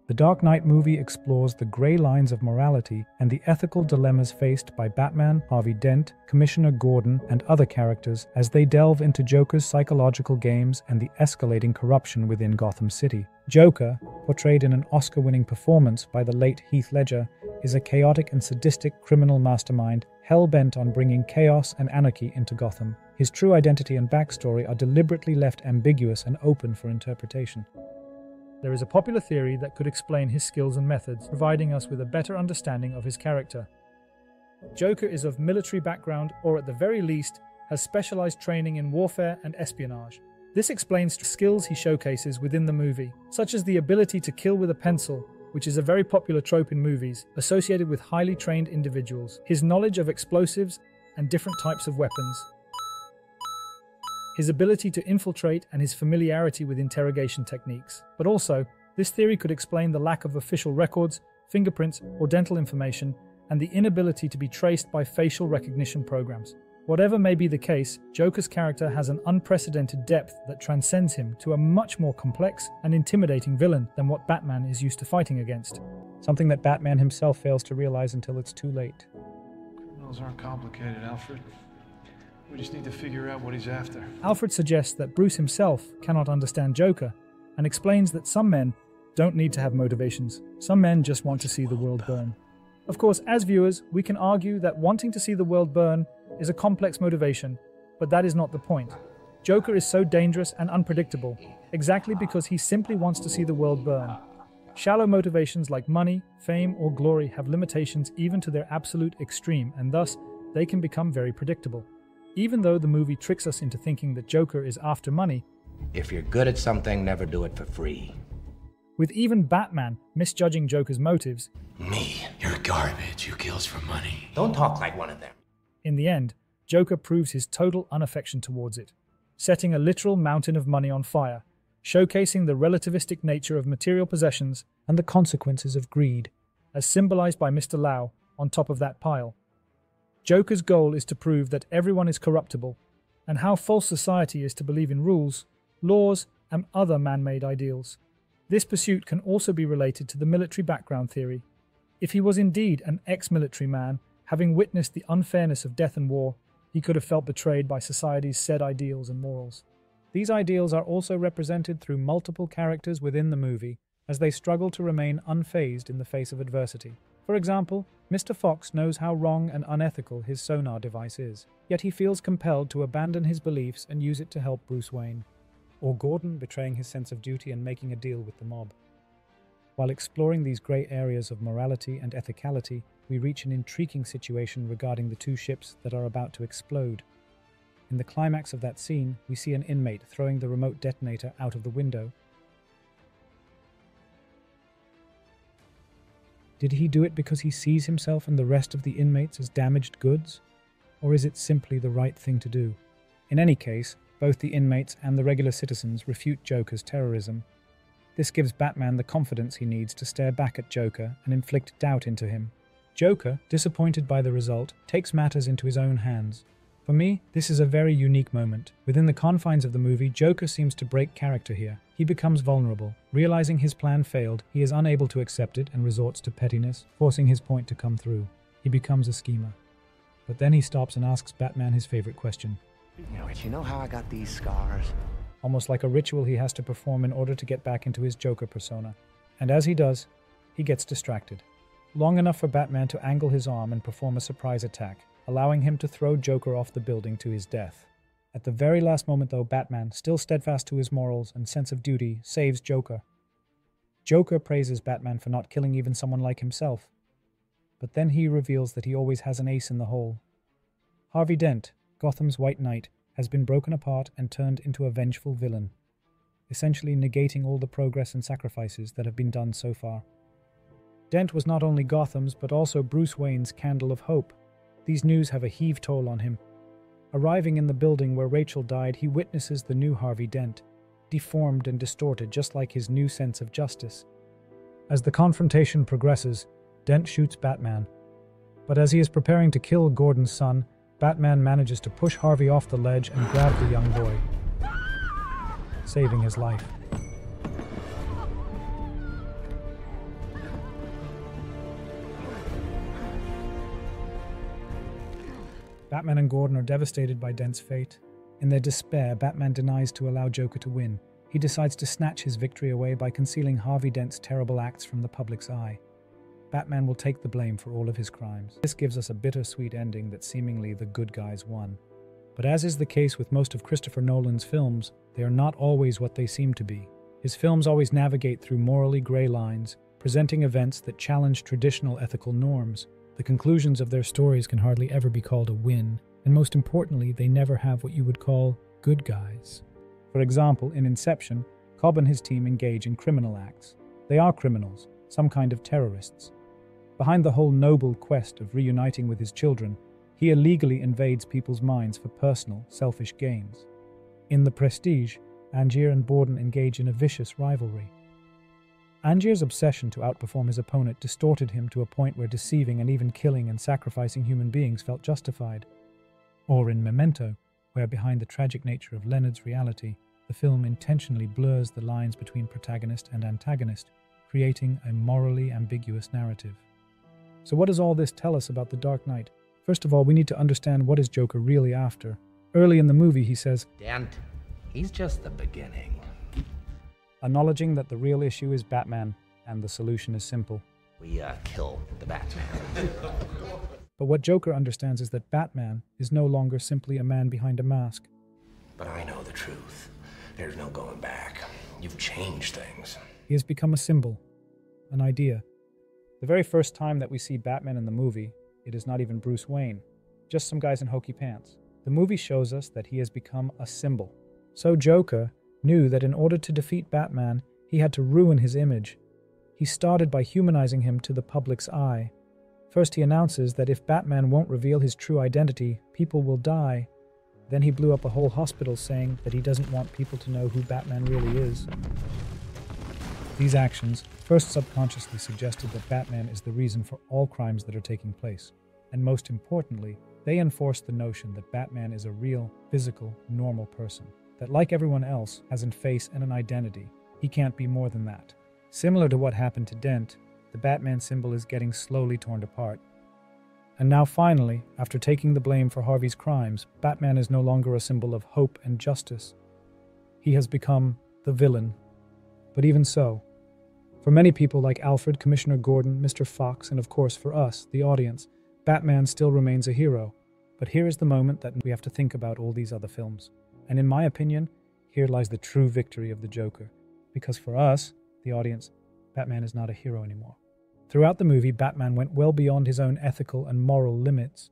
The Dark Knight movie explores the gray lines of morality and the ethical dilemmas faced by Batman, Harvey Dent, Commissioner Gordon, and other characters as they delve into Joker's psychological games and the escalating corruption within Gotham City. Joker, portrayed in an Oscar-winning performance by the late Heath Ledger, is a chaotic and sadistic criminal mastermind hell-bent on bringing chaos and anarchy into Gotham. His true identity and backstory are deliberately left ambiguous and open for interpretation. There is a popular theory that could explain his skills and methods, providing us with a better understanding of his character. Joker is of military background, or at the very least, has specialized training in warfare and espionage. This explains skills he showcases within the movie, such as the ability to kill with a pencil, which is a very popular trope in movies, associated with highly trained individuals, his knowledge of explosives and different types of weapons, his ability to infiltrate, and his familiarity with interrogation techniques. But also, this theory could explain the lack of official records, fingerprints, or dental information, and the inability to be traced by facial recognition programs. Whatever may be the case, Joker's character has an unprecedented depth that transcends him to a much more complex and intimidating villain than what Batman is used to fighting against. Something that Batman himself fails to realize until it's too late. Criminals aren't complicated, Alfred. We just need to figure out what he's after. Alfred suggests that Bruce himself cannot understand Joker, and explains that some men don't need to have motivations. Some men just want to see the world burn. Of course, as viewers, we can argue that wanting to see the world burn is a complex motivation, but that is not the point. Joker is so dangerous and unpredictable, exactly because he simply wants to see the world burn. Shallow motivations like money, fame, or glory have limitations even to their absolute extreme, and thus they can become very predictable. Even though the movie tricks us into thinking that Joker is after money, if you're good at something, never do it for free. With even Batman misjudging Joker's motives, Me, you're garbage who kills for money. Don't talk like one of them. in the end, Joker proves his total unaffection towards it, setting a literal mountain of money on fire, showcasing the relativistic nature of material possessions and the consequences of greed, as symbolized by Mr. Lau on top of that pile. Joker's goal is to prove that everyone is corruptible, and how false society is to believe in rules, laws, and other man-made ideals. This pursuit can also be related to the military background theory. If he was indeed an ex-military man, having witnessed the unfairness of death and war, he could have felt betrayed by society's said ideals and morals. These ideals are also represented through multiple characters within the movie, as they struggle to remain unfazed in the face of adversity. For example, Mr. Fox knows how wrong and unethical his sonar device is, yet he feels compelled to abandon his beliefs and use it to help Bruce Wayne. Or Gordon betraying his sense of duty and making a deal with the mob. While exploring these grey areas of morality and ethicality, we reach an intriguing situation regarding the two ships that are about to explode. In the climax of that scene, we see an inmate throwing the remote detonator out of the window. Did he do it because he sees himself and the rest of the inmates as damaged goods? Or is it simply the right thing to do? In any case, both the inmates and the regular citizens refute Joker's terrorism. This gives Batman the confidence he needs to stare back at Joker and inflict doubt into him. Joker, disappointed by the result, takes matters into his own hands. For me, this is a very unique moment. Within the confines of the movie, Joker seems to break character here. He becomes vulnerable. Realizing his plan failed, he is unable to accept it and resorts to pettiness, forcing his point to come through. He becomes a schemer. But then he stops and asks Batman his favorite question. You know how I got these scars? Almost like a ritual he has to perform in order to get back into his Joker persona. And as he does, he gets distracted. Long enough for Batman to angle his arm and perform a surprise attack, allowing him to throw Joker off the building to his death. At the very last moment though, Batman, still steadfast to his morals and sense of duty, saves Joker. Joker praises Batman for not killing even someone like himself. But then he reveals that he always has an ace in the hole. Harvey Dent, Gotham's White Knight, has been broken apart and turned into a vengeful villain, essentially negating all the progress and sacrifices that have been done so far. Dent was not only Gotham's but also Bruce Wayne's candle of hope. These news have a heave toll on him. Arriving in the building where Rachel died, he witnesses the new Harvey Dent, deformed and distorted just like his new sense of justice. As the confrontation progresses, Dent shoots Batman. But as he is preparing to kill Gordon's son, Batman manages to push Harvey off the ledge and grab the young boy, saving his life. Batman and Gordon are devastated by Dent's fate. In their despair, Batman denies to allow Joker to win. He decides to snatch his victory away by concealing Harvey Dent's terrible acts from the public's eye. Batman will take the blame for all of his crimes. This gives us a bittersweet ending that seemingly the good guys won. But as is the case with most of Christopher Nolan's films, they are not always what they seem to be. His films always navigate through morally gray lines, presenting events that challenge traditional ethical norms. The conclusions of their stories can hardly ever be called a win, and most importantly, they never have what you would call good guys. For example, in Inception, Cobb and his team engage in criminal acts. They are criminals, some kind of terrorists. Behind the whole noble quest of reuniting with his children, he illegally invades people's minds for personal, selfish gains. In The Prestige, Angier and Borden engage in a vicious rivalry. Angier's obsession to outperform his opponent distorted him to a point where deceiving and even killing and sacrificing human beings felt justified. Or in Memento, where behind the tragic nature of Leonard's reality, the film intentionally blurs the lines between protagonist and antagonist, creating a morally ambiguous narrative. So what does all this tell us about The Dark Knight? First of all, we need to understand what is Joker really after. Early in the movie, he says, Dent, he's just the beginning. acknowledging that the real issue is Batman, and the solution is simple. We kill the Batman. But what Joker understands is that Batman is no longer simply a man behind a mask. But I know the truth. There's no going back. You've changed things. He has become a symbol, an idea. The very first time that we see Batman in the movie, it is not even Bruce Wayne, just some guys in hokey pants. The movie shows us that he has become a symbol. So Joker knew that in order to defeat Batman, he had to ruin his image. He started by humanizing him to the public's eye. First, he announces that if Batman won't reveal his true identity, people will die. Then he blew up a whole hospital saying that he doesn't want people to know who Batman really is. These actions first subconsciously suggested that Batman is the reason for all crimes that are taking place. And most importantly, they enforced the notion that Batman is a real, physical, normal person. That like everyone else, has a face and an identity. He can't be more than that. Similar to what happened to Dent, the Batman symbol is getting slowly torn apart. And now finally, after taking the blame for Harvey's crimes, Batman is no longer a symbol of hope and justice. He has become the villain. But even so, for many people like Alfred, Commissioner Gordon, Mr. Fox, and of course for us, the audience, Batman still remains a hero. But here is the moment that we have to think about all these other films. And in my opinion, here lies the true victory of the Joker. Because for us, the audience, Batman is not a hero anymore. Throughout the movie, Batman went well beyond his own ethical and moral limits.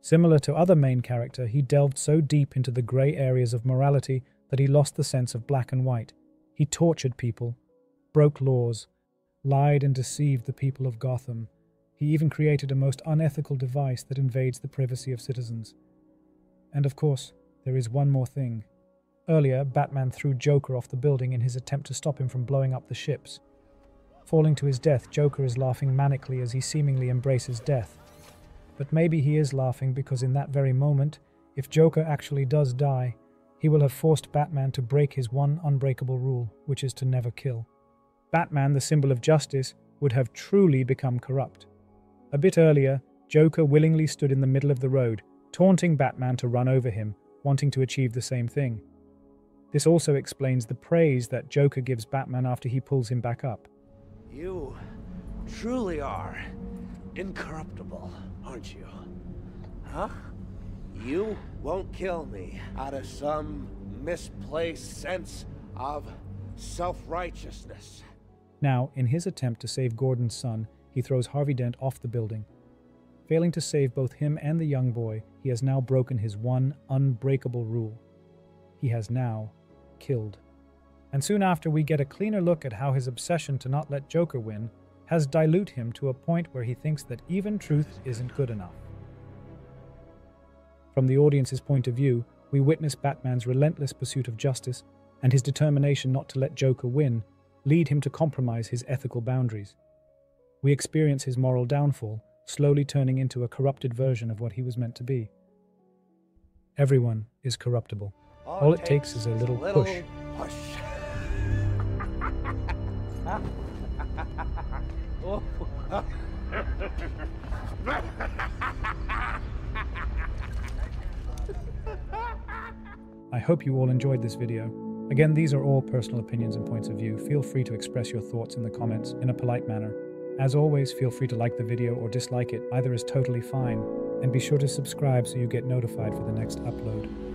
Similar to other main characters, he delved so deep into the grey areas of morality that he lost the sense of black and white. He tortured people, broke laws, lied and deceived the people of Gotham. He even created a most unethical device that invades the privacy of citizens. And of course, there is one more thing. Earlier, Batman threw Joker off the building in his attempt to stop him from blowing up the ships. Falling to his death, Joker is laughing manically as he seemingly embraces death. But maybe he is laughing because in that very moment, if Joker actually does die, he will have forced Batman to break his one unbreakable rule, which is to never kill. Batman, the symbol of justice, would have truly become corrupt. A bit earlier, Joker willingly stood in the middle of the road, taunting Batman to run over him, wanting to achieve the same thing. This also explains the praise that Joker gives Batman after he pulls him back up. You truly are incorruptible, aren't you? Huh? You won't kill me out of some misplaced sense of self-righteousness. Now, in his attempt to save Gordon's son, he throws Harvey Dent off the building. Failing to save both him and the young boy, he has now broken his one unbreakable rule. He has now killed. And soon after, we get a cleaner look at how his obsession to not let Joker win has dilute him to a point where he thinks that even truth isn't good enough. From the audience's point of view, we witness Batman's relentless pursuit of justice and his determination not to let Joker win lead him to compromise his ethical boundaries. We experience his moral downfall, slowly turning into a corrupted version of what he was meant to be. Everyone is corruptible. All it takes is a little push. I hope you all enjoyed this video. Again, these are all personal opinions and points of view. Feel free to express your thoughts in the comments in a polite manner. As always, feel free to like the video or dislike it. Either is totally fine. And be sure to subscribe so you get notified for the next upload.